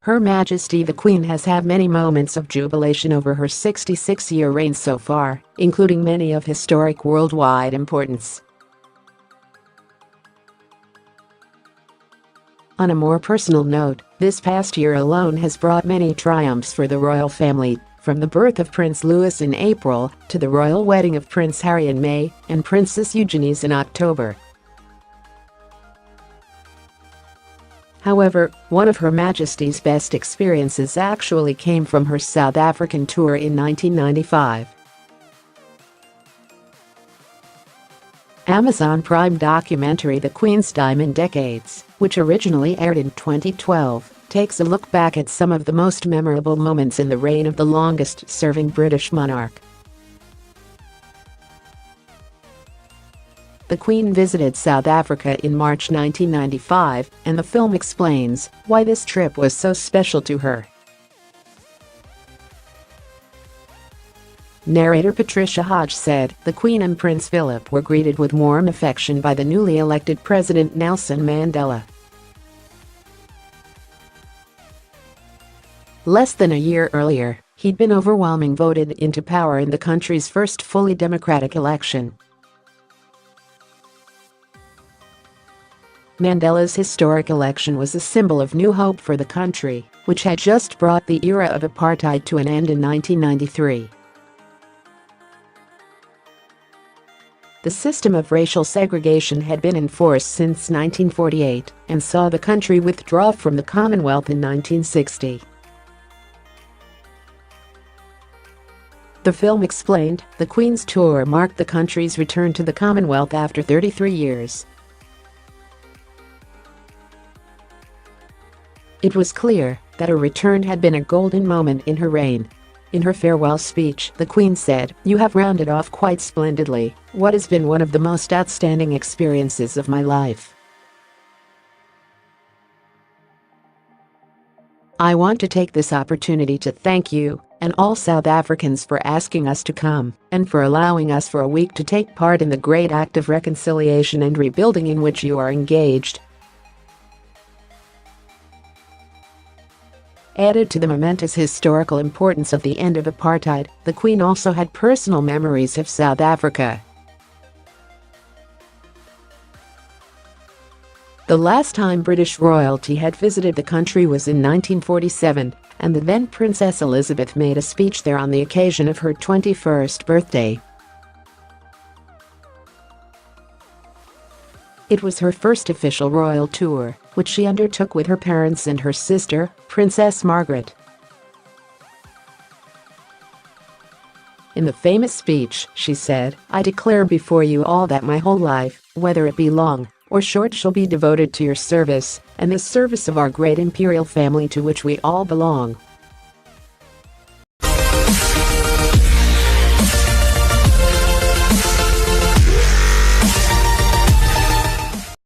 Her Majesty the Queen has had many moments of jubilation over her 66-year reign so far, including many of historic worldwide importance. On a more personal note, this past year alone has brought many triumphs for the royal family, from the birth of Prince Louis in April to the royal wedding of Prince Harry in May and Princess Eugenie in October. However, one of Her Majesty's best experiences actually came from her South African tour in 1995. Amazon Prime documentary The Queen's Diamond Decades, which originally aired in 2012, takes a look back at some of the most memorable moments in the reign of the longest-serving British monarch. The Queen visited South Africa in March 1995, and the film explains why this trip was so special to her. Narrator Patricia Hodge said, "The Queen and Prince Philip were greeted with warm affection by the newly elected President Nelson Mandela. Less than a year earlier, he'd been overwhelmingly voted into power in the country's first fully democratic election. Mandela's historic election was a symbol of new hope for the country, which had just brought the era of apartheid to an end in 1993. The system of racial segregation had been in force since 1948 and saw the country withdraw from the Commonwealth in 1960. The film explained, the Queen's tour marked the country's return to the Commonwealth after 33 years. It was clear that her return had been a golden moment in her reign. In her farewell speech, the Queen said, "You have rounded off quite splendidly what has been one of the most outstanding experiences of my life. I want to take this opportunity to thank you and all South Africans for asking us to come and for allowing us for a week to take part in the great act of reconciliation and rebuilding in which you are engaged." Added to the momentous historical importance of the end of apartheid, the Queen also had personal memories of South Africa. The last time British royalty had visited the country was in 1947, and the then Princess Elizabeth made a speech there on the occasion of her 21st birthday. It was her first official royal tour, which she undertook with her parents and her sister, Princess Margaret. In the famous speech, she said, "I declare before you all that my whole life, whether it be long or short, shall be devoted to your service and the service of our great imperial family to which we all belong."